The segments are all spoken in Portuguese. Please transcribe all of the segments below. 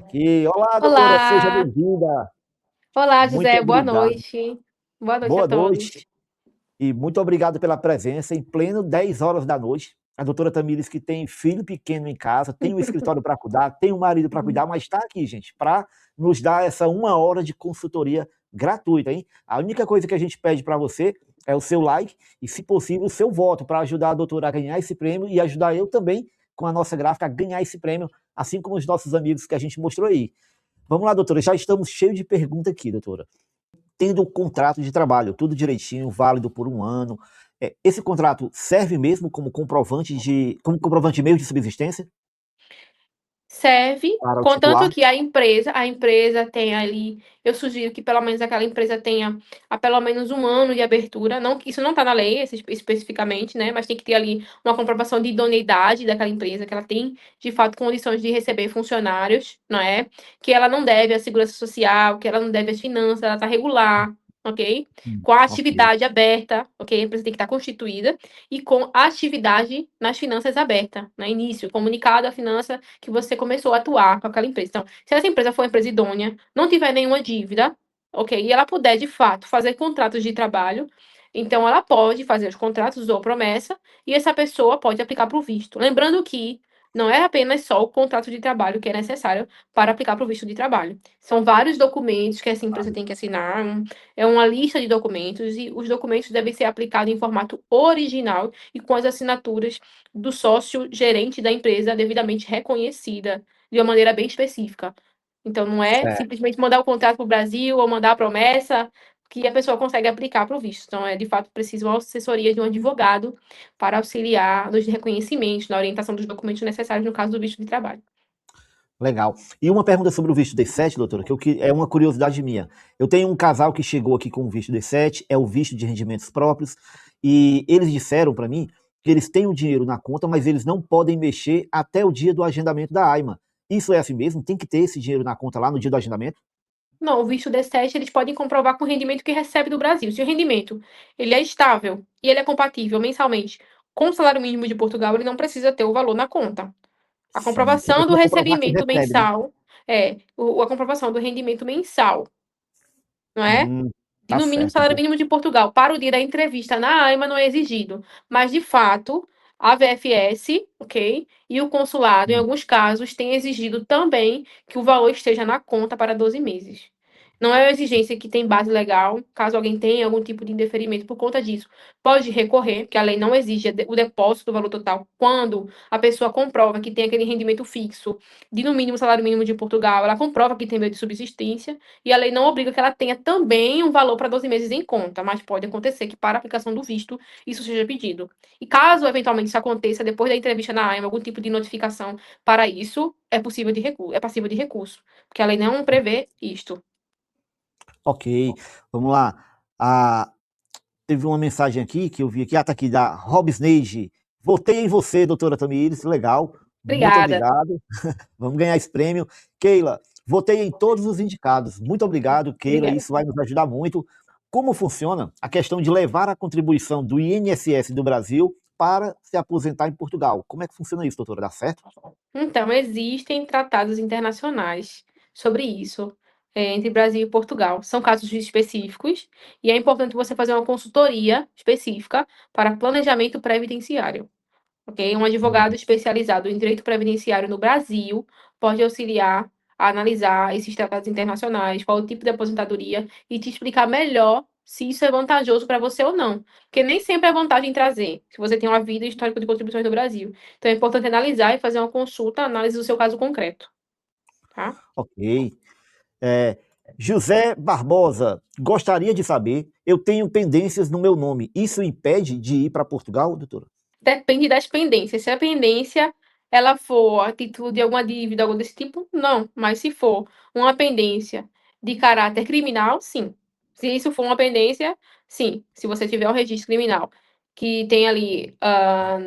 aqui. Olá, doutora, seja Olá, bem-vinda. olá, Muito José, boa obrigado. noite. Boa noite a Boa noite todos. e muito obrigado pela presença em pleno 10 horas da noite. A doutora Tamires, que tem filho pequeno em casa, tem um escritório para cuidar, tem um marido para cuidar, mas está aqui, gente, para nos dar essa 1 hora de consultoria gratuita, hein? A única coisa que a gente pede para você é o seu like e, se possível, o seu voto para ajudar a doutora a ganhar esse prêmio e ajudar eu também, com a nossa gráfica, a ganhar esse prêmio, assim como os nossos amigos que a gente mostrou aí. Vamos lá, doutora, já estamos cheios de perguntas aqui, doutora. Tendo um contrato de trabalho, tudo direitinho, válido por 1 ano, esse contrato serve mesmo como comprovante meio de subsistência Serve, para o contanto titular? que a empresa tenha ali, eu sugiro que pelo menos aquela empresa tenha há pelo menos 1 ano de abertura, não, isso não está na lei especificamente, né, mas tem que ter ali uma comprovação de idoneidade daquela empresa, que ela tem, de fato, condições de receber funcionários, não é? Que ela não deve à segurança social, que ela não deve às finanças, ela está regular, ok? Com a Ok, atividade aberta, ok? A empresa tem que estar constituída e com a atividade nas finanças aberta, no início, comunicado à finança que você começou a atuar com aquela empresa. Então, se essa empresa for uma empresa idônea, não tiver nenhuma dívida, ok? E ela puder, de fato, fazer contratos de trabalho, então ela pode fazer os contratos ou promessa e essa pessoa pode aplicar para o visto. Lembrando que não é apenas só o contrato de trabalho que é necessário para aplicar para o visto de trabalho. São vários documentos que essa empresa tem que assinar, é uma lista de documentos e os documentos devem ser aplicados em formato original e com as assinaturas do sócio gerente da empresa devidamente reconhecida, de uma maneira bem específica. Então, não é certo. simplesmente mandar o contrato para o Brasil ou mandar a promessa que a pessoa consegue aplicar para o visto. Então, de fato, precisa uma assessoria de um advogado para auxiliar nos reconhecimentos, na orientação dos documentos necessários no caso do visto de trabalho. Legal. E uma pergunta sobre o visto D7, doutora, é uma curiosidade minha. Eu tenho um casal que chegou aqui com o visto D7, é o visto de rendimentos próprios, e eles disseram para mim que eles têm o dinheiro na conta, mas eles não podem mexer até o dia do agendamento da AIMA. Isso é assim mesmo? Tem que ter esse dinheiro na conta lá no dia do agendamento? Não, o visto D7 eles podem comprovar com o rendimento que recebe do Brasil. Se o rendimento ele é estável e ele é compatível mensalmente com o salário mínimo de Portugal, ele não precisa ter o valor na conta. A Sim, só comprovação do precisa comprovar que recebimento recebe, né? mensal a comprovação do rendimento mensal, não é? Hum, E tá no mínimo certo, salário então. mínimo de Portugal para o dia da entrevista na AIMA não é exigido, mas de fato a VFS, ok? E o consulado, em Hum. alguns casos, tem exigido também que o valor esteja na conta para 12 meses. Não é uma exigência que tem base legal, caso alguém tenha algum tipo de indeferimento por conta disso. Pode recorrer, porque a lei não exige o depósito do valor total quando a pessoa comprova que tem aquele rendimento fixo de no mínimo salário mínimo de Portugal, ela comprova que tem meio de subsistência, e a lei não obriga que ela tenha também um valor para 12 meses em conta, mas pode acontecer que para a aplicação do visto isso seja pedido. E caso eventualmente isso aconteça depois da entrevista na AIMA, algum tipo de notificação para isso, é possível de recurso, é passível de recurso, porque a lei não prevê isto. Ok, vamos lá. Ah, teve uma mensagem aqui que eu vi aqui, tá aqui, da Robs Neige. Votei em você, doutora Tamires, legal. Muito Obrigada. obrigado. Vamos ganhar esse prêmio. Keila, votei em todos os indicados. Muito obrigado, Keila. Obrigada. Isso vai nos ajudar muito. Como funciona a questão de levar a contribuição do INSS do Brasil para se aposentar em Portugal? Como é que funciona isso, doutora? Dá certo? Então, existem tratados internacionais sobre isso, entre Brasil e Portugal. São casos específicos e é importante você fazer uma consultoria específica para planejamento previdenciário. Ok? Um advogado especializado em direito previdenciário no Brasil pode auxiliar a analisar esses tratados internacionais, qual o tipo de aposentadoria e te explicar melhor se isso é vantajoso para você ou não. Porque nem sempre é vantagem trazer, se você tem uma vida e histórico de contribuições no Brasil. Então é importante analisar e fazer uma consulta, análise do seu caso concreto, tá? Ok. É, José Barbosa, gostaria de saber, eu tenho pendências no meu nome. Isso impede de ir para Portugal, doutora? Depende das pendências. Se a pendência ela for a título de alguma dívida, algo desse tipo, não. Mas se for uma pendência de caráter criminal, sim. Se isso for uma pendência, sim. Se você tiver um registro criminal que tem ali,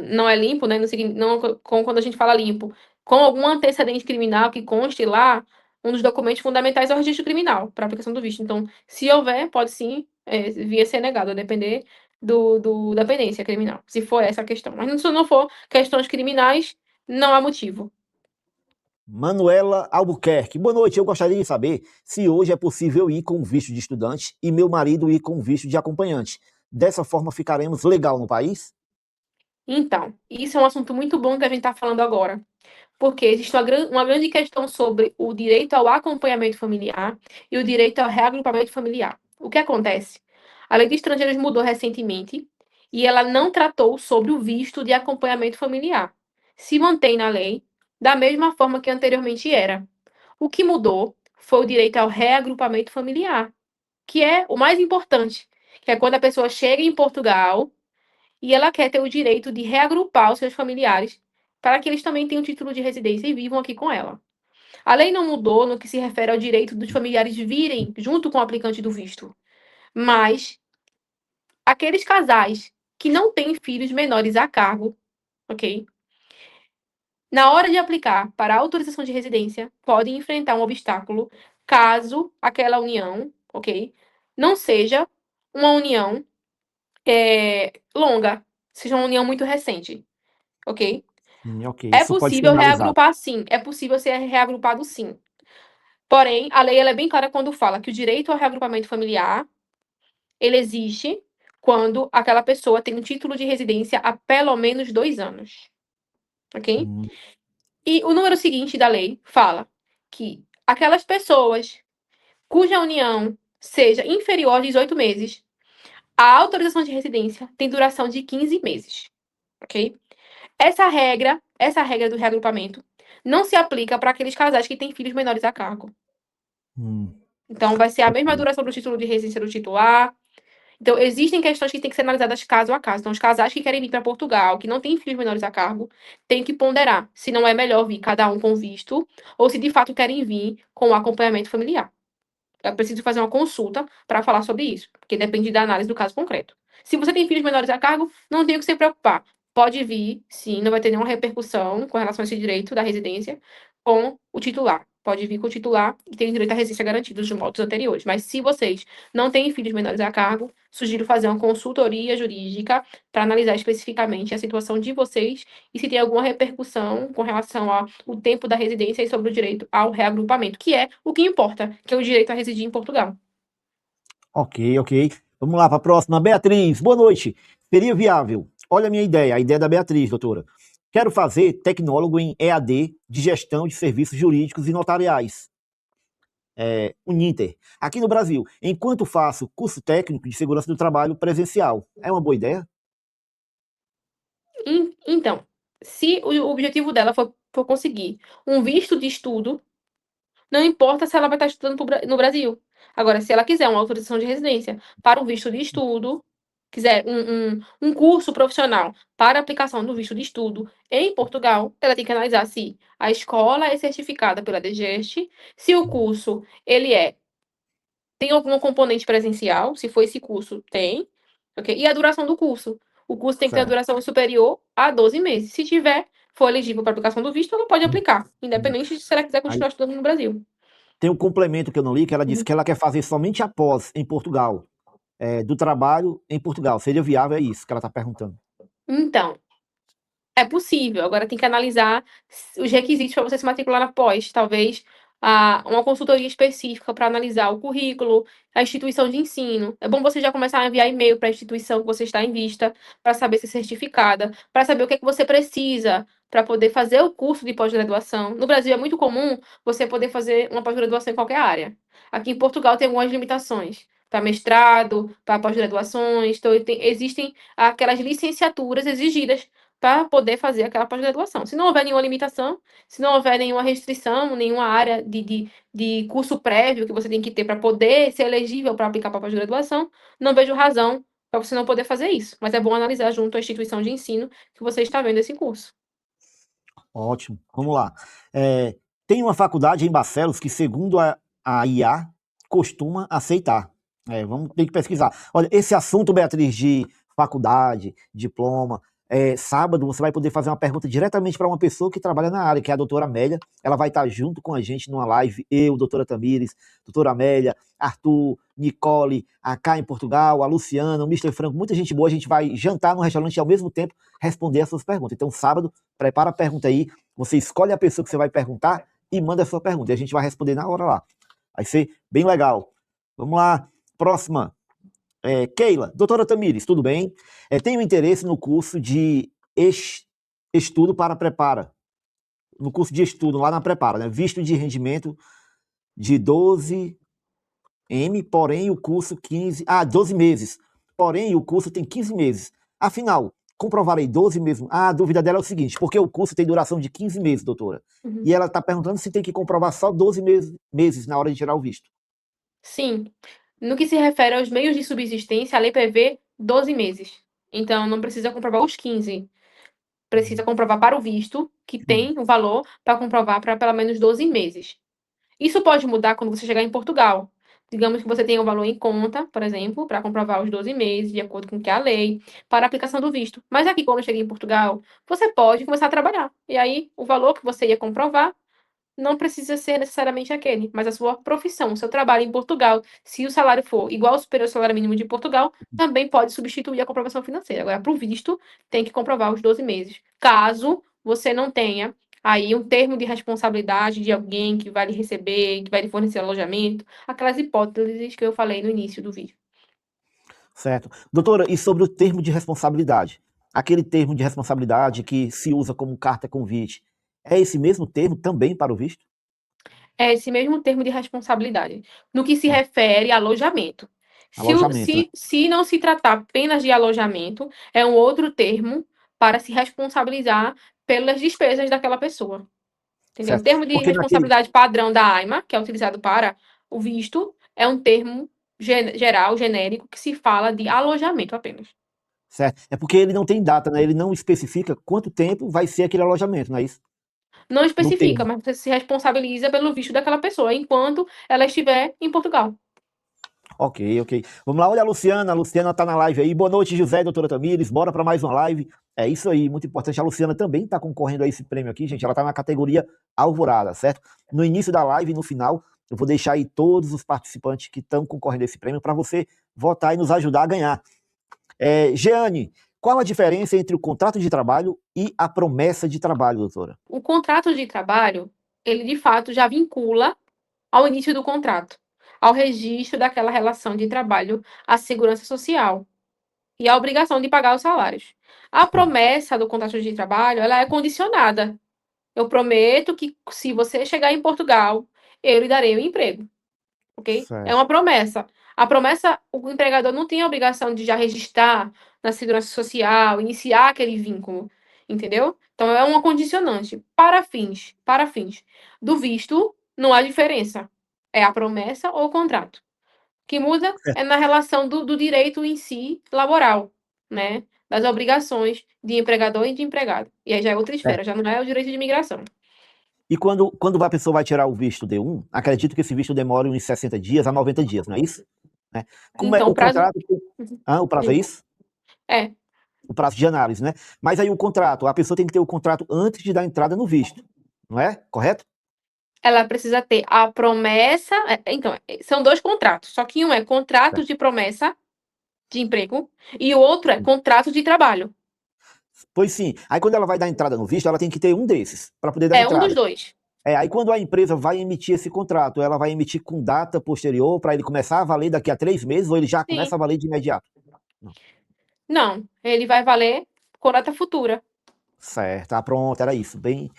não é limpo, né? Não, como quando a gente fala limpo, com algum antecedente criminal que conste lá, um dos documentos fundamentais é o registro criminal para aplicação do visto. Então, se houver, pode sim, vir a ser negado, a depender da pendência criminal, se for essa a questão. Mas se não for questões criminais, não há motivo. Manuela Albuquerque. Boa noite, eu gostaria de saber se hoje é possível ir com visto de estudante e meu marido ir com visto de acompanhante. Dessa forma ficaremos legal no país? Então, isso é um assunto muito bom que a gente está falando agora, porque existe uma grande questão sobre o direito ao acompanhamento familiar e o direito ao reagrupamento familiar. O que acontece? A lei de estrangeiros mudou recentemente e ela não tratou sobre o visto de acompanhamento familiar. Se mantém na lei da mesma forma que anteriormente era. O que mudou foi o direito ao reagrupamento familiar, que é o mais importante, que é quando a pessoa chega em Portugal e ela quer ter o direito de reagrupar os seus familiares para que eles também tenham título de residência e vivam aqui com ela. A lei não mudou no que se refere ao direito dos familiares virem junto com o aplicante do visto, mas aqueles casais que não têm filhos menores a cargo, ok? Na hora de aplicar para a autorização de residência, podem enfrentar um obstáculo caso aquela união, ok, não seja uma união longa, seja uma união muito recente, ok? Ok, É isso pode ser possível analisado. reagrupar sim, é possível ser reagrupado sim. Porém, a lei ela é bem clara quando fala que o direito ao reagrupamento familiar, ele existe quando aquela pessoa tem um título de residência há pelo menos 2 anos, ok? Hum, E o número seguinte da lei fala que aquelas pessoas cuja união seja inferior a 18 meses, a autorização de residência tem duração de 15 meses, ok? Essa regra do reagrupamento não se aplica para aqueles casais que têm filhos menores a cargo. hum, Então, vai ser a mesma ok. duração do título de residência do titular. Então, existem questões que têm que ser analisadas caso a caso. Então, os casais que querem vir para Portugal, que não têm filhos menores a cargo, têm que ponderar se não é melhor vir cada um com visto ou se de fato querem vir com o acompanhamento familiar. É preciso fazer uma consulta para falar sobre isso, porque depende da análise do caso concreto. Se você tem filhos menores a cargo, não tem o que se preocupar. Pode vir, sim, não vai ter nenhuma repercussão com relação a esse direito da residência com o titular. Pode vir com o titular e tem direito à residência garantido de modos anteriores. Mas se vocês não têm filhos menores a cargo, sugiro fazer uma consultoria jurídica para analisar especificamente a situação de vocês e se tem alguma repercussão com relação ao tempo da residência e sobre o direito ao reagrupamento, que é o que importa, que é o direito a residir em Portugal. Ok, ok. Vamos lá para a próxima. Beatriz, boa noite. Seria viável? Olha a ideia da Beatriz, doutora. Quero fazer tecnólogo em EAD de gestão de serviços jurídicos e notariais. Uninter, aqui no Brasil, enquanto faço curso técnico de segurança do trabalho presencial. É uma boa ideia? Então, se o objetivo dela for conseguir um visto de estudo, não importa se ela vai estar estudando no Brasil. Agora, se ela quiser uma autorização de residência para um visto de estudo, quiser um curso profissional para aplicação do visto de estudo em Portugal, ela tem que analisar se a escola é certificada pela DGEST, se o curso tem algum componente presencial, se for esse curso, tem, ok? E a duração do curso. O curso tem que ter a Certo. duração superior a 12 meses. Se tiver, for elegível para aplicação do visto, ela pode Hum, aplicar, hum. independente de se ela quiser Aí continuar estudando no Brasil. tem um complemento que eu não li, que ela disse que ela quer fazer somente após em Portugal, do trabalho em Portugal. Seria viável? É isso que ela está perguntando. Então, é possível, agora tem que analisar os requisitos para você se matricular na pós, talvez uma consultoria específica para analisar o currículo, a instituição de ensino. É bom você já começar a enviar e-mail para a instituição que você está em vista, para saber se é certificada, para saber o que é que você precisa para poder fazer o curso de pós-graduação. No Brasil é muito comum você poder fazer uma pós-graduação em qualquer área. Aqui em Portugal tem algumas limitações. Para mestrado, para pós-graduações, então existem aquelas licenciaturas exigidas para poder fazer aquela pós-graduação. Se não houver nenhuma limitação, se não houver nenhuma restrição, nenhuma área de curso prévio que você tem que ter para poder ser elegível para aplicar para pós-graduação, não vejo razão para você não poder fazer isso. Mas é bom analisar junto à instituição de ensino que você está vendo esse curso. Ótimo. Vamos lá. Tem uma faculdade em Barcelos que, segundo a IA, costuma aceitar. Vamos ter que pesquisar. Olha, esse assunto, Beatriz, de faculdade, diploma, sábado você vai poder fazer uma pergunta diretamente para uma pessoa que trabalha na área, que é a doutora Amélia. Ela vai estar junto com a gente numa live, eu, doutora Tamires, doutora Amélia, Arthur, Nicole, a Cá em Portugal, a Luciana, o Mister Franco, muita gente boa. A gente vai jantar no restaurante e ao mesmo tempo responder as suas perguntas. Então, sábado, prepara a pergunta aí, você escolhe a pessoa que você vai perguntar e manda a sua pergunta. E a gente vai responder na hora lá. Vai ser bem legal. Vamos lá. Próxima. Keila, doutora Tamires, tudo bem? Tenho interesse no curso de estudo para Prepara. No curso de estudo lá na Prepara, né? Visto de rendimento de 12 porém o curso 12 meses. Porém, o curso tem 15 meses. Afinal, comprovarei 12 meses. A dúvida dela é o seguinte, porque o curso tem duração de 15 meses, doutora. Uhum. E ela está perguntando se tem que comprovar só 12 meses na hora de tirar o visto. Sim. No que se refere aos meios de subsistência, a lei prevê 12 meses. Então, não precisa comprovar os 15. Precisa comprovar para o visto, que tem o valor para comprovar para pelo menos 12 meses. Isso pode mudar quando você chegar em Portugal. Digamos que você tenha um valor em conta, por exemplo, para comprovar os 12 meses, de acordo com o que é a lei, para a aplicação do visto. Mas aqui, quando eu cheguei em Portugal, você pode começar a trabalhar. E aí, o valor que você ia comprovar não precisa ser necessariamente aquele, mas a sua profissão, o seu trabalho em Portugal, se o salário for igual ao superior ao salário mínimo de Portugal, também pode substituir a comprovação financeira. Agora, para o visto, tem que comprovar os 12 meses. Caso você não tenha aí um termo de responsabilidade de alguém que vai lhe receber, que vai lhe fornecer alojamento, aquelas hipóteses que eu falei no início do vídeo. Certo. Doutora, e sobre o termo de responsabilidade? Aquele termo de responsabilidade que se usa como carta convite, é esse mesmo termo também para o visto? É esse mesmo termo de responsabilidade. No que se refere a alojamento. Alojamento, né? Se não se tratar apenas de alojamento, é um outro termo para se responsabilizar pelas despesas daquela pessoa. Entendeu? O Certo. termo de Porque naquele. responsabilidade padrão da AIMA, que é utilizado para o visto, é um termo geral, genérico, que se fala de alojamento apenas. Certo. É porque ele não tem data, né? Ele não especifica quanto tempo vai ser aquele alojamento, não é isso? Não No especifica, termo. mas você se responsabiliza pelo visto daquela pessoa enquanto ela estiver em Portugal. Ok, ok. Vamos lá, olha a Luciana tá na live aí. Boa noite, José e doutora Tamires, bora para mais uma live. É isso aí, muito importante. A Luciana também está concorrendo a esse prêmio aqui, gente. Ela está na categoria Alvorada, certo? No início da live e no final, eu vou deixar aí todos os participantes que estão concorrendo a esse prêmio para você votar e nos ajudar a ganhar. Jeane, qual a diferença entre o contrato de trabalho e a promessa de trabalho, doutora? O contrato de trabalho, ele de fato já vincula ao início do contrato, ao registro daquela relação de trabalho à segurança social e à obrigação de pagar os salários. A promessa do contrato de trabalho, ela é condicionada. Eu prometo que se você chegar em Portugal, eu lhe darei o emprego, ok? É Certo. uma promessa. A promessa, o empregador não tem a obrigação de já registrar na segurança social, iniciar aquele vínculo, entendeu? Então é uma condicionante. Para fins do visto, não há diferença. É a promessa ou o contrato. O que muda é na relação do direito em si laboral, né? Das obrigações de empregador e de empregado. E aí já é outra esfera, já não é o direito de imigração. E quando a pessoa vai tirar o visto D1, acredito que esse visto demore uns 60 dias a 90 dias, não é isso? Né? Como é Então, o o prazo. contrato? O prazo é isso? É, O prazo de análise, né? Mas aí o contrato, a pessoa tem que ter o contrato antes de dar entrada no visto, não é? Correto? ela precisa ter a promessa. Então, são dois contratos, só que um é contrato Certo. de promessa de emprego e o outro é contrato de trabalho. Pois sim. Aí quando ela vai dar entrada no visto, ela tem que ter um desses para poder dar É um dos entrada. dois. Aí quando a empresa vai emitir esse contrato, ela vai emitir com data posterior para ele começar a valer daqui a 3 meses ou ele já Sim. começa a valer de imediato? Não. Não, ele vai valer com data futura. Certo, pronto, era isso. Bem,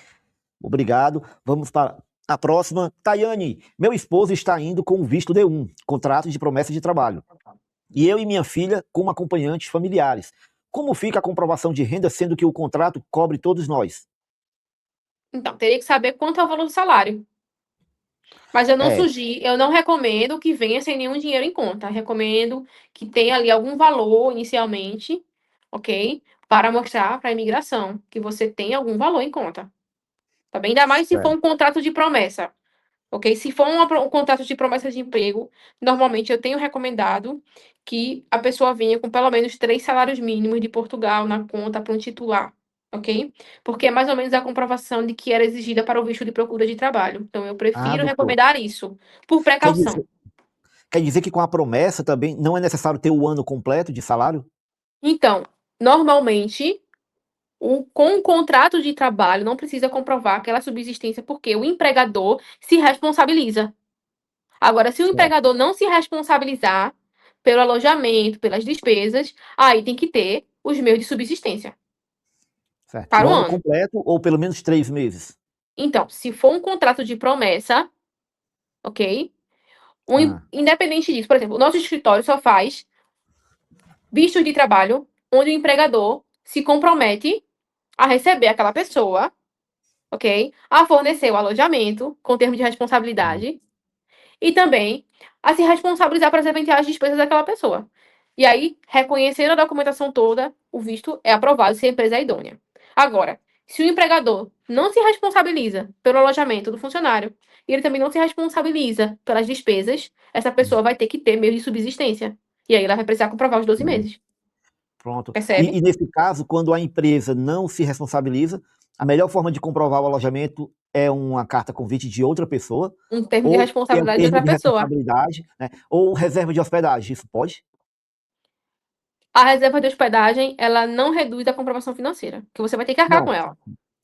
obrigado. Vamos para a próxima. Tayane, meu esposo está indo com o visto D1, contrato de promessa de trabalho. E eu e minha filha como acompanhantes familiares. Como fica a comprovação de renda, sendo que o contrato cobre todos nós? Então, teria que saber quanto é o valor do salário. Mas É, eu não recomendo que venha sem nenhum dinheiro em conta. Eu recomendo que tenha ali algum valor inicialmente, ok? Para mostrar para a imigração que você tem algum valor em conta. Tá bem? Ainda mais se for certo. um contrato de promessa. Ok? Se for um contrato de promessa de emprego, normalmente eu tenho recomendado que a pessoa venha com pelo menos 3 salários mínimos de Portugal na conta para um titular, ok? Porque é mais ou menos a comprovação de que era exigida para o visto de procura de trabalho. Então, eu prefiro Doutor, recomendar isso, por quer precaução. dizer, quer dizer que com a promessa também não é necessário ter o ano completo de salário? Então, normalmente, Com o contrato de trabalho, não precisa comprovar aquela subsistência, porque o empregador se responsabiliza. Agora, se o Certo, empregador não se responsabilizar pelo alojamento, pelas despesas, aí tem que ter os meios de subsistência certo. para Por o ano ano. completo ou pelo menos 3 meses? Então, se for um contrato de promessa, ok? Ah, Independente disso, por exemplo, o nosso escritório só faz vistos de trabalho onde o empregador se compromete a receber aquela pessoa, ok? A fornecer o alojamento com termo de hum, responsabilidade e também a se responsabilizar pelas eventuais despesas daquela pessoa. E aí, reconhecendo a documentação toda, o visto é aprovado se a empresa é idônea. Agora, se o empregador não se responsabiliza pelo alojamento do funcionário e ele também não se responsabiliza pelas despesas, essa hum. pessoa vai ter que ter meio de subsistência. E aí ela vai precisar comprovar os 12 meses. Pronto. Percebe? E nesse caso, quando a empresa não se responsabiliza, a melhor forma de comprovar o alojamento é uma carta convite de outra pessoa, Um termo de ou é o responsabilidade de termo outra de pessoa. responsabilidade, né? Ou reserva de hospedagem. Isso pode? A reserva de hospedagem, ela não reduz a comprovação financeira, que você vai ter que arcar com Não, ela.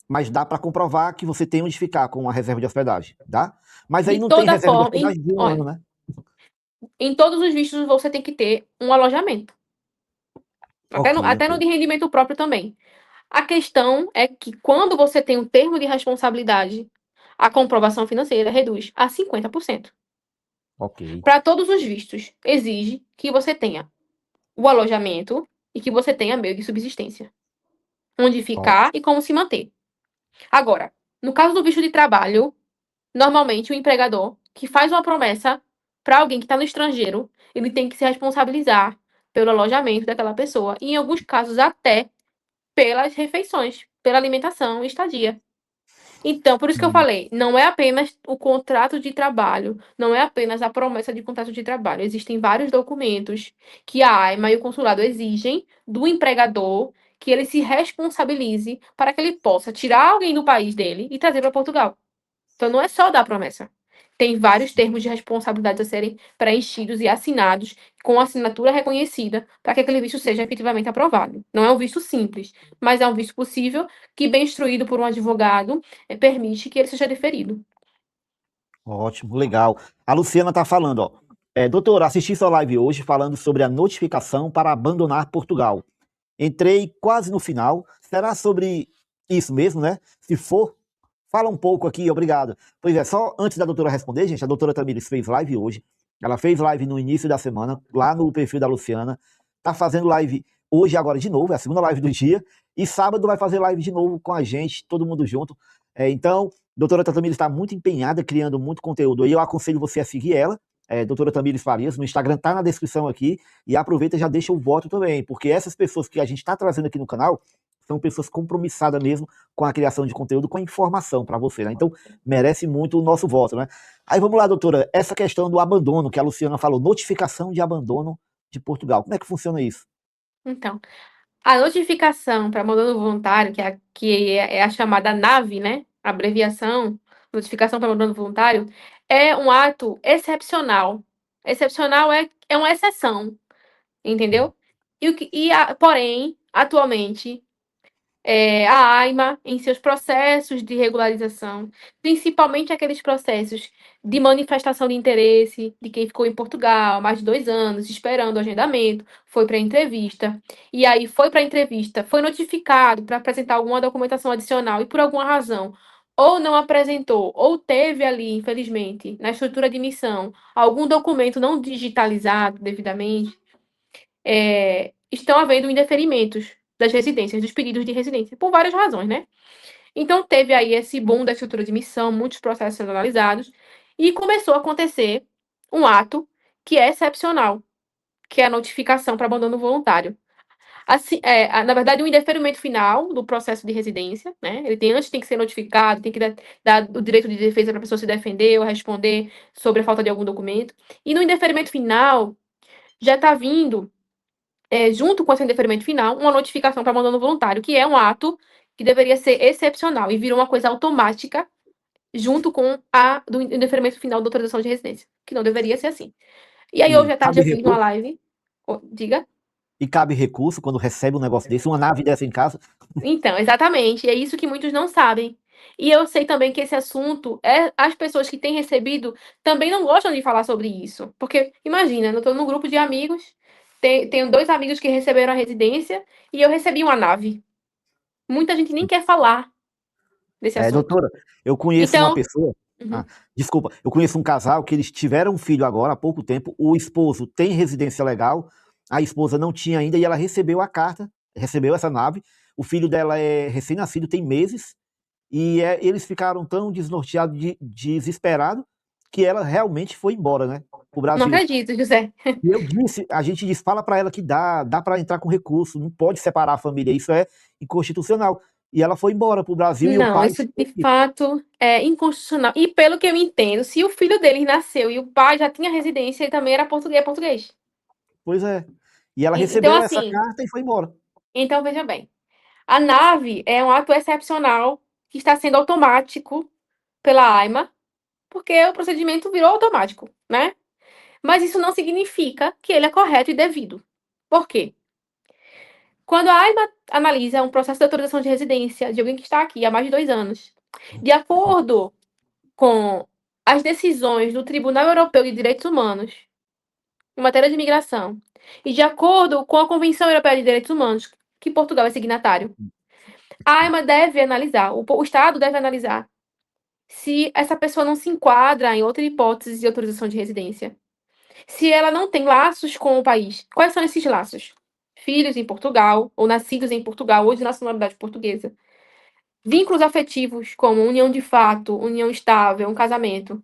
mas dá para comprovar que você tem onde ficar com a reserva de hospedagem, dá? Mas aí De não tem toda reserva de forma, hospedagem de um olha, ano, né? em todos os vistos você tem que ter um alojamento. Ok, Até ok. no de rendimento próprio também. A questão é que quando você tem um termo de responsabilidade, a comprovação financeira reduz a 50%. Ok. Para todos os vistos, exige que você tenha o alojamento e que você tenha meio de subsistência. Onde Ó, ficar e como se manter. Agora, no caso do visto de trabalho, normalmente o empregador que faz uma promessa para alguém que está no estrangeiro, ele tem que se responsabilizar pelo alojamento daquela pessoa e, em alguns casos, até pelas refeições, pela alimentação e estadia. Então, por isso que eu hum, falei, não é apenas o contrato de trabalho, não é apenas a promessa de contrato de trabalho. Existem vários documentos que a AIMA e o consulado exigem do empregador que ele se responsabilize para que ele possa tirar alguém do país dele e trazer para Portugal. Então, não é só dar promessa. Tem vários termos de responsabilidade a serem preenchidos e assinados com assinatura reconhecida para que aquele visto seja efetivamente aprovado. Não é um visto simples, mas é um visto possível que, bem instruído por um advogado, permite que ele seja deferido. ótimo, legal. A Luciana está falando, ó. Doutor, assisti sua live hoje falando sobre a notificação para abandonar Portugal. Entrei quase no final. Será sobre isso mesmo, né? Se for, fala um pouco aqui, obrigado. Pois é, só antes da doutora responder, gente, a doutora Tamires fez live hoje. Ela fez live no início da semana, lá no perfil da Luciana. Tá fazendo live hoje, agora de novo, é a segunda live do dia. E sábado vai fazer live de novo com a gente, todo mundo junto. Então, a doutora Tamires está muito empenhada, criando muito conteúdo. E eu aconselho você a seguir ela, doutora Tamires Farias, no Instagram tá na descrição aqui. E aproveita e já deixa o voto também, porque essas pessoas que a gente está trazendo aqui no canal são pessoas compromissadas mesmo com a criação de conteúdo, com a informação para você, né? Então, merece muito o nosso voto, né? Aí vamos lá, doutora, essa questão do abandono que a Luciana falou, notificação de abandono de Portugal. Como é que funciona isso? Então, a notificação para abandono voluntário, que é a chamada NAV, né? Abreviação, notificação para abandono voluntário, é um ato excepcional. Excepcional é uma exceção, entendeu? Porém, atualmente, a AIMA, em seus processos de regularização, principalmente aqueles processos de manifestação de interesse de quem ficou em Portugal há mais de 2 anos, esperando o agendamento, foi para a entrevista, e aí foi para a entrevista, foi notificado para apresentar alguma documentação adicional e por alguma razão ou não apresentou, ou teve ali, infelizmente, na estrutura de emissão, algum documento não digitalizado devidamente, estão havendo indeferimentos das residências, dos pedidos de residência, por várias razões, né? Então, teve aí esse boom da estrutura de missão, muitos processos sendo analisados, e começou a acontecer um ato que é excepcional, que é a notificação para abandono voluntário. Assim, na verdade, um indeferimento final do processo de residência, né? Antes tem que ser notificado, tem que dar o direito de defesa para a pessoa se defender ou responder sobre a falta de algum documento. E no indeferimento final, já está vindo junto com esse indeferimento final, uma notificação para abandono voluntário, que é um ato que deveria ser excepcional e virou uma coisa automática junto com a do indeferimento final da autorização de residência, que não deveria ser assim. E aí, E hoje à tarde, cabe eu fiz uma recurso? live. Diga. E cabe recurso quando recebe um negócio desse, uma nave dessa em casa. Então, exatamente, é isso que muitos não sabem. E eu sei também que esse assunto, as pessoas que têm recebido também não gostam de falar sobre isso. Porque, imagina, eu estou num grupo de amigos, tenho 2 amigos que receberam a residência e eu recebi uma nave. Muita gente nem quer falar desse assunto. Doutora, eu conheço uma Então, pessoa. uhum. Ah, desculpa, eu conheço um casal que eles tiveram um filho agora há pouco tempo. O esposo tem residência legal, a esposa não tinha ainda e ela recebeu a carta, recebeu essa nave. O filho dela é recém-nascido, tem meses, e eles ficaram tão desnorteados, desesperados, que ela realmente foi embora, né, pro Não Brasil. acredito, José. E a gente disse, fala para ela que dá para entrar com recurso, não pode separar a família, isso é inconstitucional. E ela foi embora pro Brasil e o Não, pai isso de ficou aqui. fato é inconstitucional. E pelo que eu entendo, se o filho deles nasceu e o pai já tinha residência, ele também era português. Pois é. E ela Então, recebeu essa assim, carta e foi embora. então veja bem. A nave é um ato excepcional que está sendo automático pela AIMA, porque o procedimento virou automático, né? Mas isso não significa que ele é correto e devido. Por quê? Quando a AIMA analisa um processo de autorização de residência de alguém que está aqui há mais de 2 anos, de acordo com as decisões do Tribunal Europeu de Direitos Humanos em matéria de imigração e de acordo com a Convenção Europeia de Direitos Humanos, que Portugal é signatário, a AIMA deve analisar, o Estado deve analisar se essa pessoa não se enquadra em outra hipótese de autorização de residência. Se ela não tem laços com o país. Quais são esses laços? Filhos em Portugal, ou nascidos em Portugal, ou de nacionalidade portuguesa. Vínculos afetivos, como união de fato, união estável, um casamento.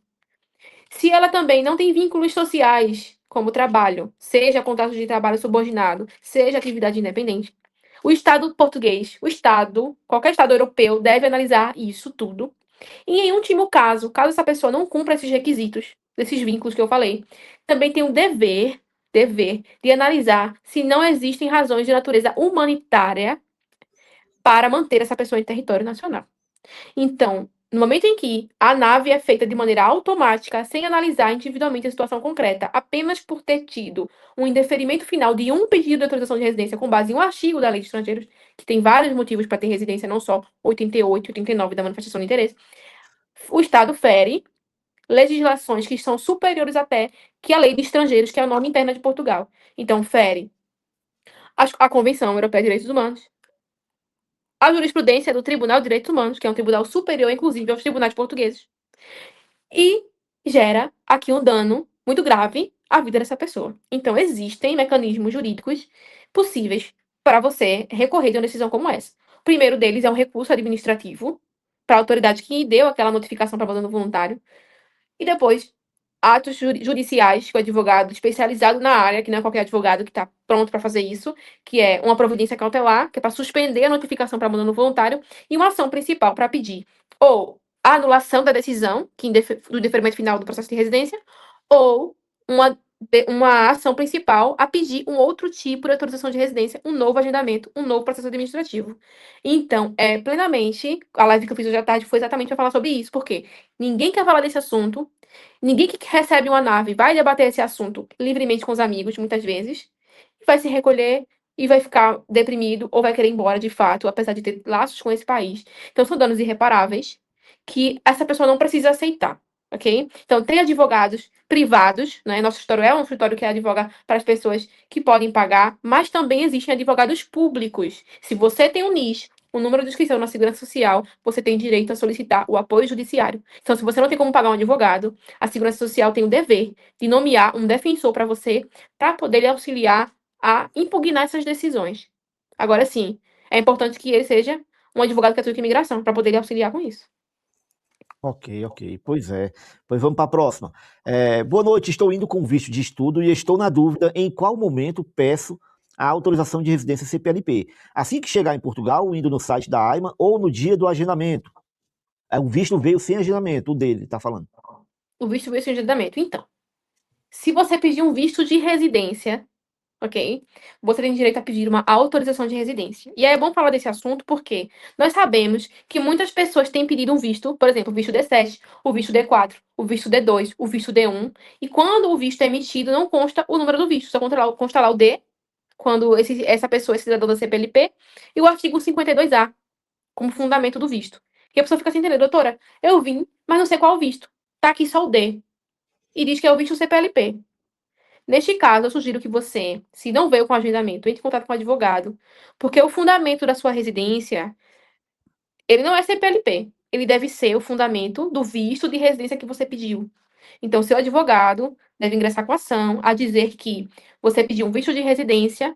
Se ela também não tem vínculos sociais, como trabalho, seja contrato de trabalho subordinado, seja atividade independente, o Estado português, qualquer Estado europeu, deve analisar isso tudo. E em último caso essa pessoa não cumpra esses requisitos, desses vínculos que eu falei, também tem o dever de analisar se não existem razões de natureza humanitária para manter essa pessoa em território nacional. Então, no momento em que a nave é feita de maneira automática, sem analisar individualmente a situação concreta, apenas por ter tido um indeferimento final de um pedido de autorização de residência com base em um artigo da Lei de Estrangeiros, que tem vários motivos para ter residência, não só 88 e 89 da manifestação de interesse, o Estado fere legislações que são superiores até que a Lei de Estrangeiros, que é a norma interna de Portugal. Então, fere a Convenção Europeia de Direitos Humanos, a jurisprudência do Tribunal de Direitos Humanos, que é um tribunal superior, inclusive, aos tribunais portugueses, e gera aqui um dano muito grave à vida dessa pessoa. Então, existem mecanismos jurídicos possíveis para você recorrer de uma decisão como essa. O primeiro deles é um recurso administrativo para a autoridade que deu aquela notificação para abandono voluntário. E depois, atos judiciais que o advogado especializado na área, que não é qualquer advogado que está pronto para fazer isso, que é uma providência cautelar, que é para suspender a notificação para abandono voluntário, e uma ação principal para pedir ou a anulação da decisão, do deferimento final do processo de residência, ou uma ação principal a pedir um outro tipo de autorização de residência, um novo agendamento, um novo processo administrativo. Então, plenamente, a live que eu fiz hoje à tarde foi exatamente para falar sobre isso, porque ninguém quer falar desse assunto, ninguém que recebe uma nave vai debater esse assunto livremente com os amigos, muitas vezes, vai se recolher e vai ficar deprimido ou vai querer ir embora de fato, apesar de ter laços com esse país. Então, são danos irreparáveis que essa pessoa não precisa aceitar, ok? Então, tem advogados privados, né? Nosso escritório é um escritório que advoga para as pessoas que podem pagar, mas também existem advogados públicos. Se você tem um NIS, um número de inscrição na Segurança Social, você tem direito a solicitar o apoio judiciário. Então, se você não tem como pagar um advogado, a Segurança Social tem o dever de nomear um defensor para você, para poder lhe auxiliar a impugnar essas decisões. Agora sim, é importante que ele seja um advogado que atue com imigração, para poder lhe auxiliar com isso. Ok, ok. Pois é. Pois vamos para a próxima. Boa noite, estou indo com visto de estudo e estou na dúvida em qual momento peço a autorização de residência CPLP. Assim que chegar em Portugal, indo no site da AIMA ou no dia do agendamento. O visto veio sem agendamento, o dele, tá falando. O visto veio sem agendamento. Então, se você pedir um visto de residência, ok? Você tem direito a pedir uma autorização de residência. E é bom falar desse assunto porque nós sabemos que muitas pessoas têm pedido um visto, por exemplo, o visto D7, o visto D4, o visto D2, o visto D1, e quando o visto é emitido, não consta o número do visto, só consta lá o D quando essa pessoa é cidadã da CPLP, e o artigo 52A, como fundamento do visto. E a pessoa fica sem entender, doutora, eu vim, mas não sei qual o visto. Tá aqui só o D. E diz que é o visto CPLP. Neste caso, eu sugiro que você, se não veio com agendamento, entre em contato com o advogado, porque o fundamento da sua residência, ele não é CPLP. Ele deve ser o fundamento do visto de residência que você pediu. Então, seu advogado deve ingressar com ação a dizer que você pediu um visto de residência,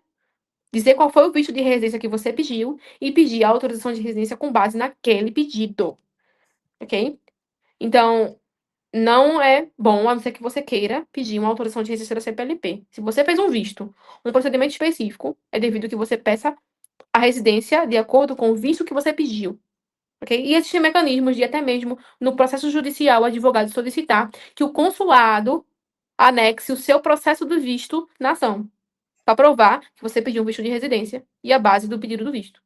dizer qual foi o visto de residência que você pediu e pedir a autorização de residência com base naquele pedido, ok? Então, não é bom, a não ser que você queira pedir uma autorização de residência da CPLP. Se você fez um visto, um procedimento específico, é devido que você peça a residência de acordo com o visto que você pediu. Ok? E existem mecanismos de até mesmo no processo judicial o advogado solicitar que o consulado anexe o seu processo do visto na ação, para provar que você pediu um visto de residência e a base do pedido do visto.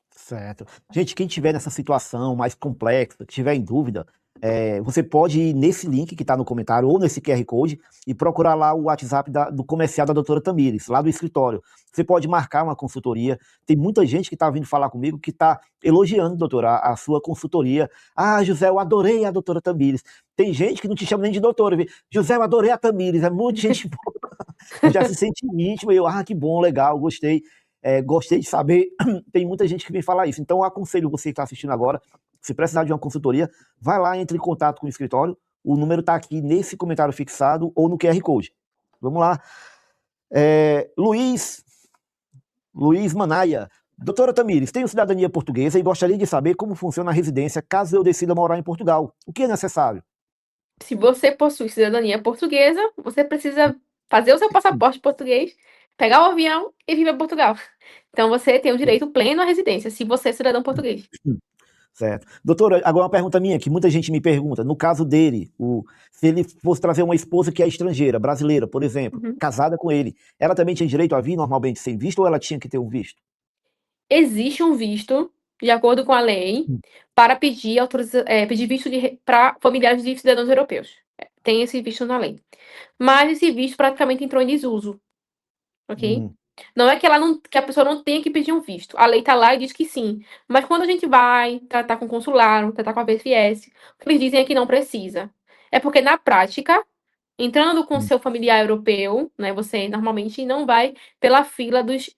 Certo. Gente, quem tiver nessa situação mais complexa, que tiver em dúvida, você pode ir nesse link que está no comentário ou nesse QR Code e procurar lá o WhatsApp do comercial da doutora Tamires, lá do escritório. Você pode marcar uma consultoria. Tem muita gente que está vindo falar comigo que está elogiando, doutora, a sua consultoria. Ah, José, eu adorei a doutora Tamires. Tem gente que não te chama nem de doutora. José, eu adorei a Tamires. É muita gente boa. Já se sente íntimo. E eu, que bom, legal, gostei. Gostei de saber, tem muita gente que vem falar isso. Então, eu aconselho você que está assistindo agora, se precisar de uma consultoria, vai lá, entre em contato com o escritório. O número está aqui nesse comentário fixado ou no QR Code. Vamos lá. Luiz Manaia. Doutora Tamires, tenho cidadania portuguesa e gostaria de saber como funciona a residência caso eu decida morar em Portugal. O que é necessário? Se você possui cidadania portuguesa, você precisa fazer o seu passaporte português, pegar o avião e vir para Portugal. Então, você tem o direito pleno à residência, se você é cidadão português. Certo. Doutora, agora uma pergunta minha, que muita gente me pergunta. No caso dele, se ele fosse trazer uma esposa que é estrangeira, brasileira, por exemplo, casada com ele, ela também tinha direito a vir normalmente sem visto ou ela tinha que ter um visto? Existe um visto, de acordo com a lei, para pedir visto para familiares de cidadãos europeus. Tem esse visto na lei. Mas esse visto praticamente entrou em desuso, ok? Não é que a pessoa não tenha que pedir um visto. A lei tá lá e diz que sim. Mas quando a gente vai tratar com o consulado, tratar com a PFS, o que eles dizem é que não precisa. É porque, na prática, entrando com seu familiar europeu, né, você normalmente não vai pela fila dos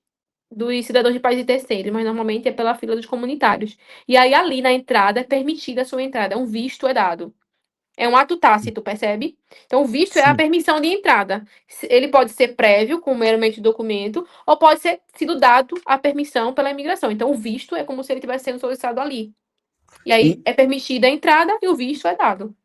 cidadãos de países terceiros, mas normalmente é pela fila dos comunitários. E aí, ali na entrada, é permitida a sua entrada. Um visto é dado. É um ato tácito, percebe? Então, o visto é a Sim. permissão de entrada. Ele pode ser prévio, com meramente documento, ou pode ser sido dado a permissão pela imigração. Então, o visto é como se ele estivesse sendo solicitado ali. E aí, é permitida a entrada e o visto é dado.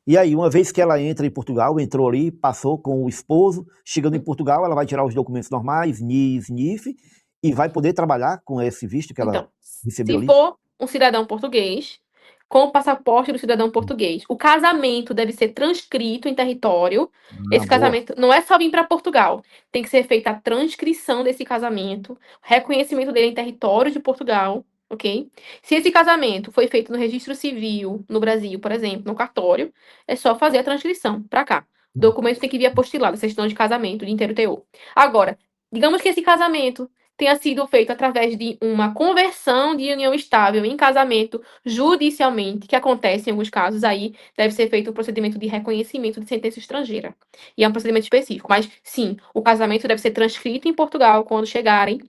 E aí, uma vez que ela entra em Portugal, entrou ali, passou com o esposo, chegando em Portugal, ela vai tirar os documentos normais, NIS, NIF, e vai poder trabalhar com esse visto que ela recebeu ali? Se for um cidadão português, com o passaporte do cidadão português, o casamento deve ser transcrito em território. Esse casamento não é só vir para Portugal, tem que ser feita a transcrição desse casamento, reconhecimento dele em território de Portugal, ok? Se esse casamento foi feito no registro civil no Brasil, por exemplo, no cartório, é só fazer a transcrição para cá. O documento tem que vir apostilado, certidão de casamento de inteiro teor. Agora, digamos que esse casamento tenha sido feito através de uma conversão de união estável em casamento judicialmente, que acontece em alguns casos, aí deve ser feito um procedimento de reconhecimento de sentença estrangeira. E é um procedimento específico. Mas, sim, o casamento deve ser transcrito em Portugal quando chegarem,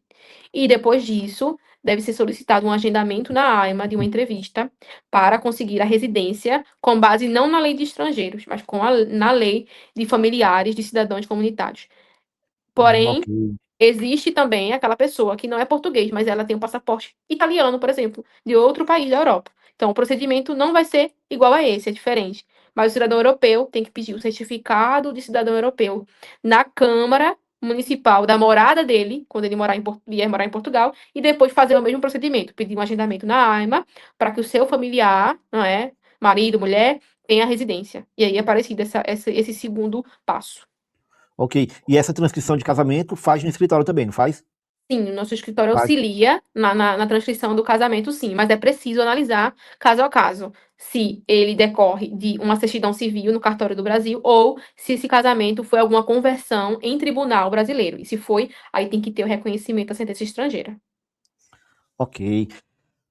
e depois disso, deve ser solicitado um agendamento na AIMA de uma entrevista para conseguir a residência com base não na lei de estrangeiros, mas na lei de familiares de cidadãos comunitários. Porém, existe também aquela pessoa que não é português, mas ela tem um passaporte italiano, por exemplo, de outro país da Europa. Então, o procedimento não vai ser igual a esse, é diferente. Mas o cidadão europeu tem que pedir o certificado de cidadão europeu na Câmara Municipal da morada dele, quando ele vier morar em Portugal, e depois fazer o mesmo procedimento, pedir um agendamento na AIMA, para que o seu familiar, não é, marido, mulher, tenha residência. E aí é parecido esse segundo passo. Ok. E essa transcrição de casamento faz no escritório também, não faz? Sim, o nosso escritório Vai. auxilia na transcrição do casamento, sim, mas é preciso analisar caso a caso, se ele decorre de uma certidão civil no cartório do Brasil ou se esse casamento foi alguma conversão em tribunal brasileiro. E se foi, aí tem que ter o reconhecimento da sentença estrangeira. Ok.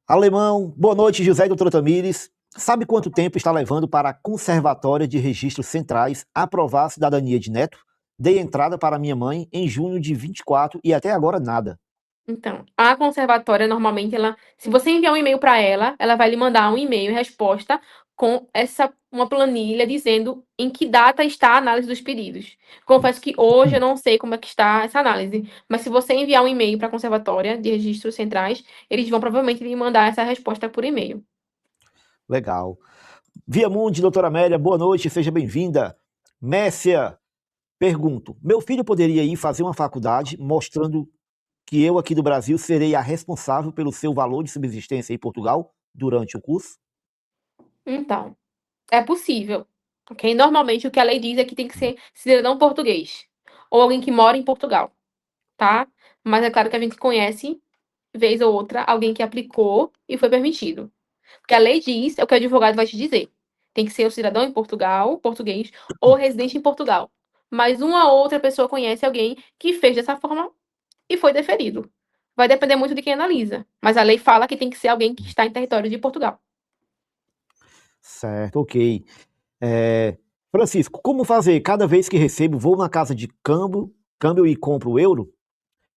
Alemão, boa noite, José e doutora Tamires. Sabe quanto tempo está levando para a Conservatória de Registros Centrais aprovar a cidadania de neto? Dei entrada para minha mãe em junho de 24 e até agora nada. Então, a conservatória normalmente se você enviar um e-mail para ela, ela vai lhe mandar um e-mail em resposta com uma planilha dizendo em que data está a análise dos pedidos. Confesso que hoje eu não sei como é que está essa análise, mas se você enviar um e-mail para a conservatória de registros centrais, eles vão provavelmente lhe mandar essa resposta por e-mail. Legal. Via Mundi, doutora Amélia, boa noite, seja bem-vinda. Messia, pergunto: meu filho poderia ir fazer uma faculdade mostrando que eu aqui do Brasil serei a responsável pelo seu valor de subsistência em Portugal durante o curso? Então, é possível, ok? Normalmente o que a lei diz é que tem que ser cidadão português ou alguém que mora em Portugal, tá? Mas é claro que a gente conhece, vez ou outra, alguém que aplicou e foi permitido. Porque a lei diz, é o que o advogado vai te dizer. Tem que ser o cidadão em Portugal, português, ou residente em Portugal. Mas uma outra pessoa conhece alguém que fez dessa forma e foi deferido. Vai depender muito de quem analisa. Mas a lei fala que tem que ser alguém que está em território de Portugal. Certo, ok. Francisco, como fazer? Cada vez que recebo, vou na casa de câmbio e compro euro?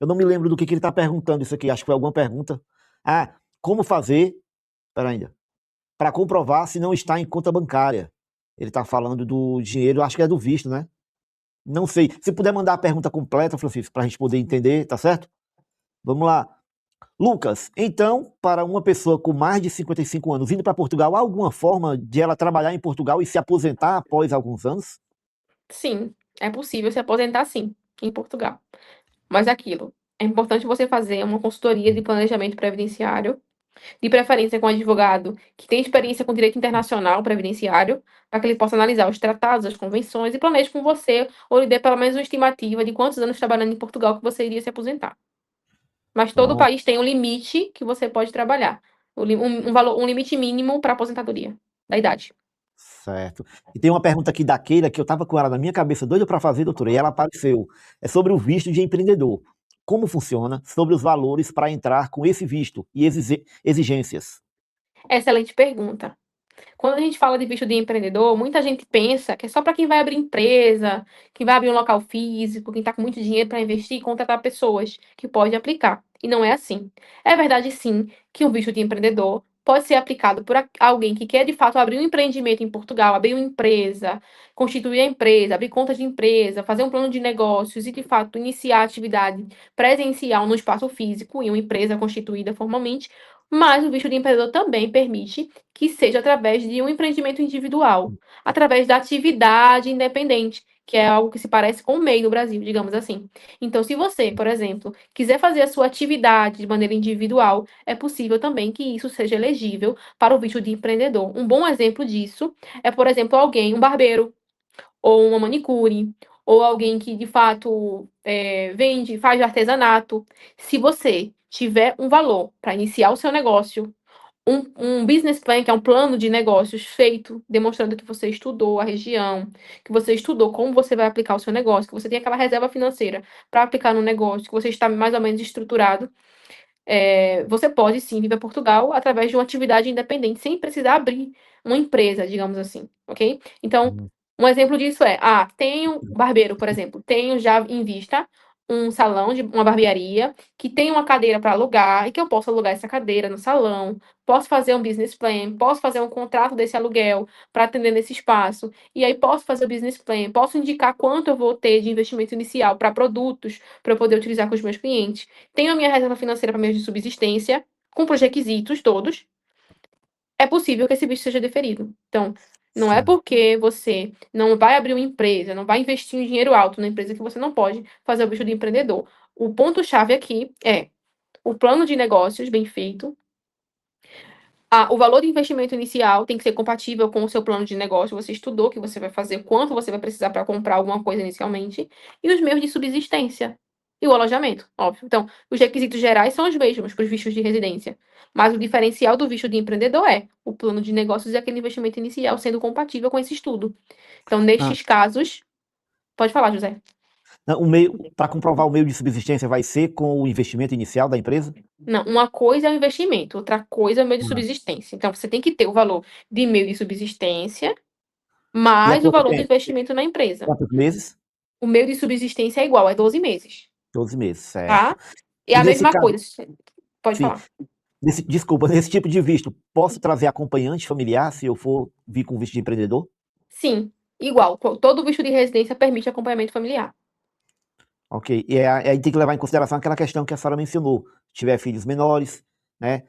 Eu não me lembro do que ele está perguntando isso aqui, acho que foi alguma pergunta. Ah, como fazer, pera ainda, para comprovar se não está em conta bancária? Ele está falando do dinheiro, acho que é do visto, né? Não sei. Se puder mandar a pergunta completa, Francisco, para a gente poder entender, tá certo? Vamos lá. Lucas, então, para uma pessoa com mais de 55 anos indo para Portugal, há alguma forma de ela trabalhar em Portugal e se aposentar após alguns anos? Sim, é possível se aposentar sim, em Portugal. Mas é aquilo, é importante você fazer uma consultoria de planejamento previdenciário, de preferência com um advogado que tem experiência com direito internacional previdenciário, para que ele possa analisar os tratados, as convenções e planeje com você, ou lhe dê pelo menos uma estimativa de quantos anos trabalhando em Portugal que você iria se aposentar. Mas todo Pronto, país tem um limite que você pode trabalhar, um valor, um limite mínimo para aposentadoria da idade. certo. E tem uma pergunta aqui da Keila que eu estava com ela na minha cabeça, doida para fazer, doutora, e ela apareceu. É sobre o visto de empreendedor. Como funciona? Sobre os valores para entrar com esse visto e exigências. Excelente pergunta. Quando a gente fala de visto de empreendedor, muita gente pensa que é só para quem vai abrir empresa, quem vai abrir um local físico, quem está com muito dinheiro para investir e contratar pessoas que pode aplicar. E não é assim. É verdade, sim, que o visto de empreendedor pode ser aplicado por alguém que quer de fato abrir um empreendimento em Portugal, abrir uma empresa, constituir a empresa, abrir conta de empresa, fazer um plano de negócios e de fato iniciar a atividade presencial no espaço físico, em uma empresa constituída formalmente. Mas o visto de empreendedor também permite que seja através de um empreendimento individual, através da atividade independente, que é algo que se parece com o MEI no Brasil, digamos assim. Então, se você, por exemplo, quiser fazer a sua atividade de maneira individual, é possível também que isso seja elegível para o visto de empreendedor. Um bom exemplo disso é, por exemplo, alguém, um barbeiro, ou uma manicure, ou alguém que de fato vende, faz artesanato. Se você tiver um valor para iniciar o seu negócio, um business plan, que é um plano de negócios feito, demonstrando que você estudou a região, que você estudou como você vai aplicar o seu negócio, que você tem aquela reserva financeira para aplicar no negócio, que você está mais ou menos estruturado, você pode sim vir para Portugal através de uma atividade independente, sem precisar abrir uma empresa, digamos assim, ok? Então, um exemplo disso é, tenho barbeiro, por exemplo, tenho já em vista um salão de uma barbearia que tem uma cadeira para alugar e que eu posso alugar essa cadeira no salão, posso fazer um business plan, posso fazer um contrato desse aluguel para atender nesse espaço, e aí posso fazer o business plan, posso indicar quanto eu vou ter de investimento inicial para produtos para eu poder utilizar com os meus clientes. Tenho a minha reserva financeira para meios de subsistência, cumpro os requisitos todos, é possível que esse visto seja deferido. Então, não é Sim. porque você não vai abrir uma empresa, não vai investir um dinheiro alto na empresa que você não pode fazer o visto de empreendedor. O ponto-chave aqui é o plano de negócios bem feito. O valor de investimento inicial tem que ser compatível com o seu plano de negócio. Você estudou o que você vai fazer, quanto você vai precisar para comprar alguma coisa inicialmente, e os meios de subsistência. E o alojamento, óbvio. Então, os requisitos gerais são os mesmos para os vistos de residência, mas o diferencial do visto de empreendedor é o plano de negócios e aquele investimento inicial sendo compatível com esse estudo. Então, Ah, nestes casos, pode falar, José. não, o meio, para comprovar o meio de subsistência vai ser com o investimento inicial da empresa? Não, uma coisa é o investimento, outra coisa é o meio de Ah. subsistência. Então, você tem que ter o valor de meio de subsistência E é mais o quanto valor do tempo? investimento na empresa. Quantos meses? O meio de subsistência é igual, é 12 meses, 12 meses, certo. tá? É E a nesse mesma caso, coisa. Pode sim, falar. desculpa, nesse tipo de visto, posso trazer acompanhante familiar se eu for vir com visto de empreendedor? Sim, igual. Todo visto de residência permite acompanhamento familiar. Ok. E aí tem que levar em consideração aquela questão que a senhora mencionou. Se tiver filhos menores, né?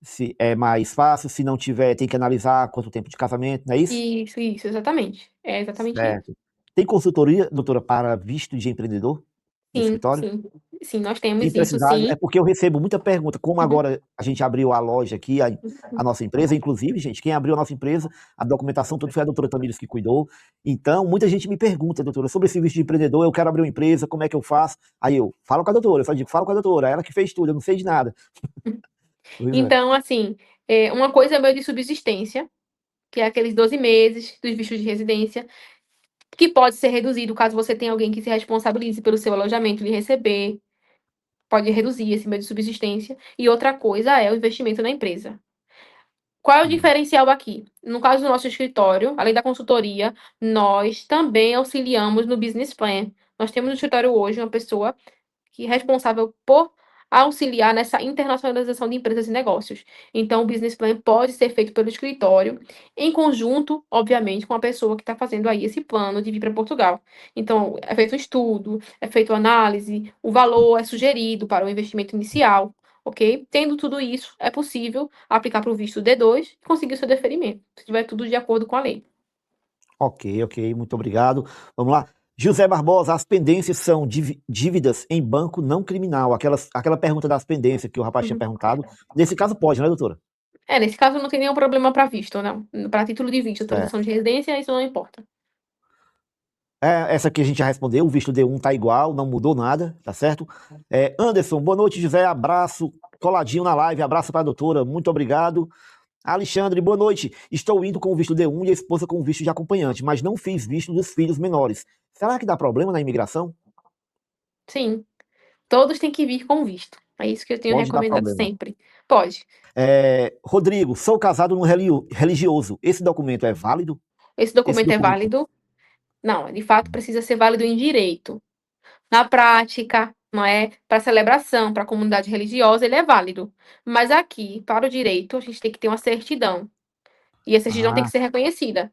Se é mais fácil, se não tiver, tem que analisar quanto tempo de casamento, não é isso? Isso, exatamente. É exatamente isso. Certo. Tem consultoria, doutora, para visto de empreendedor no Sim, escritório? sim. Sim, nós Se temos isso, precisar, é sim. porque eu recebo muita pergunta. Como Uhum. agora a gente abriu a loja aqui, a nossa empresa, inclusive, gente, quem abriu a nossa empresa, a documentação toda foi a doutora Tamires que cuidou. Então, muita gente me pergunta, doutora, sobre esse visto de empreendedor, eu quero abrir uma empresa, como é que eu faço? Aí eu falo com a doutora, eu só digo, falo com a doutora, ela que fez tudo, eu não sei de nada. Pois é. Então, assim, uma coisa é meio de subsistência, que é aqueles 12 meses dos vistos de residência, que pode ser reduzido caso você tenha alguém que se responsabilize pelo seu alojamento e lhe receber. Pode reduzir esse meio de subsistência. E outra coisa é o investimento na empresa. Qual é o Hum. diferencial aqui? No caso do nosso escritório, além da consultoria, nós também auxiliamos no business plan. Nós temos no escritório hoje uma pessoa que é responsável por auxiliar nessa internacionalização de empresas e negócios. Então, o business plan pode ser feito pelo escritório, em conjunto, obviamente, com a pessoa que está fazendo aí esse plano de vir para Portugal. Então, é feito um estudo, é feito análise, o valor é sugerido para o investimento inicial, ok? Tendo tudo isso, é possível aplicar para o visto D2 e conseguir o seu deferimento, se tiver tudo de acordo com a lei. Ok, ok, muito obrigado. Vamos lá. José Barbosa, as pendências são dívidas em banco não criminal. Aquela pergunta das pendências que o rapaz tinha Uhum. perguntado. Nesse caso pode, né, doutora? Nesse caso não tem nenhum problema para visto, não. Para título de visto, Certo. transação de residência, isso não importa. Essa aqui a gente já respondeu, o visto D1 tá igual, não mudou nada, tá certo? Anderson, boa noite, José, abraço, coladinho na live, abraço para a doutora, muito obrigado. Alexandre, boa noite. Estou indo com o visto D1 e a esposa com o visto de acompanhante, mas não fiz visto dos filhos menores. Será que dá problema na imigração? Sim, todos têm que vir com visto. É isso que eu tenho Pode dar recomendado problema. sempre. Pode. Rodrigo, sou casado no religioso. Esse documento é válido? Esse Esse documento é documento. válido? Não, de fato precisa ser válido em direito. Na prática, não é? Para celebração, para a comunidade religiosa, ele é válido. Mas aqui, para o direito, a gente tem que ter uma certidão. E a certidão tem que Ah, ser reconhecida.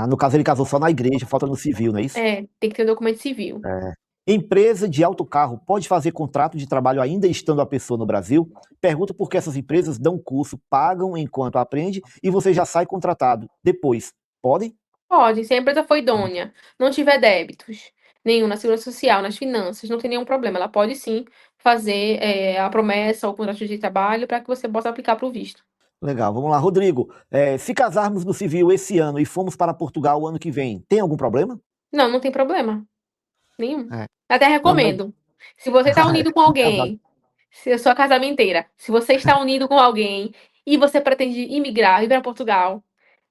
no caso ele casou só na igreja, falta no civil, não é isso? Tem que ter um documento civil. É. Empresa de autocarro pode fazer contrato de trabalho ainda estando a pessoa no Brasil? Pergunta porque essas empresas dão curso, pagam enquanto aprende e você já sai contratado. Depois, podem? Pode, se a empresa for idônea, não tiver débitos nenhum na segurança social, nas finanças, não tem nenhum problema. Ela pode sim fazer a promessa ou contrato de trabalho para que você possa aplicar para o visto. Legal, vamos lá. Rodrigo, se casarmos no civil esse ano e formos para Portugal o ano que vem, tem algum problema? Não, não tem problema nenhum. É. Até Não, mas recomendo. Se você está unido com de casado. alguém, se a sua casamenteira, se você está unido com alguém e você pretende imigrar, ir para Portugal,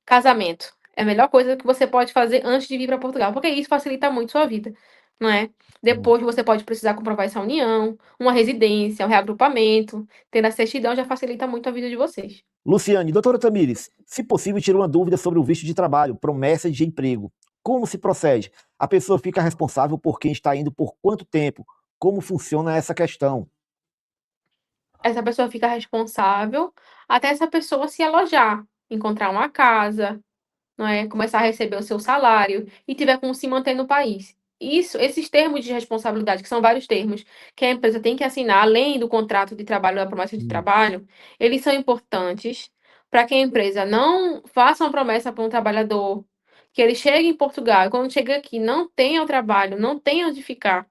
casamento. É a melhor coisa que você pode fazer antes de vir para Portugal, porque isso facilita muito sua vida, não é? Depois você pode precisar comprovar essa união, uma residência, um reagrupamento. Tendo a certidão já facilita muito a vida de vocês. Luciane, doutora Tamires, se possível, tira uma dúvida sobre o visto de trabalho, promessa de emprego. Como se procede? A pessoa fica responsável por quem está indo por quanto tempo? Como funciona essa questão? Essa pessoa fica responsável até essa pessoa se alojar, encontrar uma casa, não é? Começar a receber o seu salário e tiver como se manter no país. Isso, esses termos de responsabilidade, que são vários termos que a empresa tem que assinar, além do contrato de trabalho, da promessa de Hum. trabalho, eles são importantes para que a empresa não faça uma promessa para um trabalhador, que ele chegue em Portugal e quando chega aqui não tenha o trabalho, não tenha onde ficar.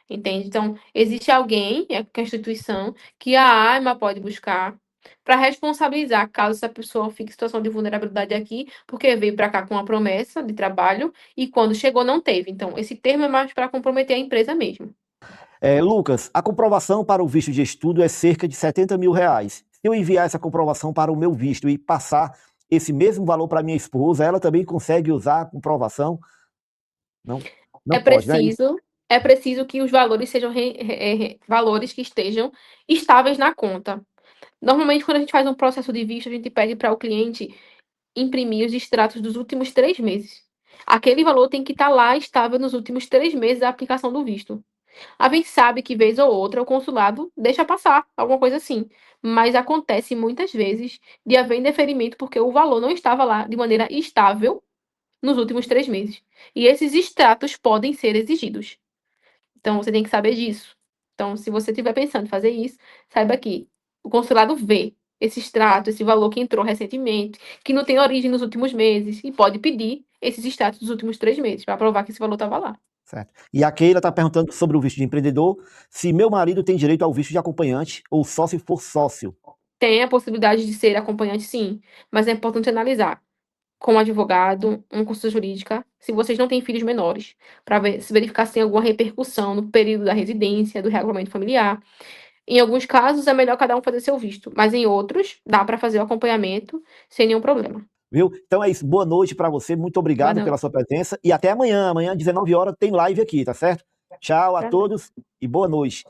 Entende? Então, existe alguém, que é a instituição, que a AIMA pode buscar para responsabilizar caso essa pessoa fique em situação de vulnerabilidade aqui, porque veio para cá com uma promessa de trabalho e quando chegou não teve. Então, esse termo é mais para comprometer a empresa mesmo. Lucas, a comprovação para o visto de estudo é cerca de R$ 70.000. Se eu enviar essa comprovação para o meu visto e passar esse mesmo valor para minha esposa, ela também consegue usar a comprovação? Não, É não pode, né? preciso, é preciso que os valores sejam valores que estejam estáveis na conta. Normalmente, quando a gente faz um processo de visto, a gente pede para o cliente imprimir os extratos dos últimos 3 meses. Aquele valor tem que estar lá estável nos últimos 3 meses da aplicação do visto. A gente sabe que vez ou outra o consulado deixa passar, alguma coisa assim, mas acontece muitas vezes de haver indeferimento porque o valor não estava lá de maneira estável nos últimos 3 meses. E esses extratos podem ser exigidos. Então você tem que saber disso. Então, se você estiver pensando em fazer isso, saiba que o consulado vê esse extrato, esse valor que entrou recentemente, que não tem origem nos últimos meses, e pode pedir esses extratos dos últimos 3 meses, para provar que esse valor estava lá. Certo. E a Keila está perguntando sobre o visto de empreendedor, se meu marido tem direito ao visto de acompanhante ou só se for sócio. Tem a possibilidade de ser acompanhante, sim, mas é importante analisar com um advogado, um curso jurídica, se vocês não têm filhos menores, para se verificar se tem alguma repercussão no período da residência, do regulamento familiar. Em alguns casos, é melhor cada um fazer seu visto, mas em outros, dá para fazer o acompanhamento sem nenhum problema. Viu? Então é isso. Boa noite para você. Muito Boa obrigado pela noite. sua presença. E até amanhã. Amanhã, 19 horas, tem live aqui, tá certo? Tchau a Prazer. todos e boa noite.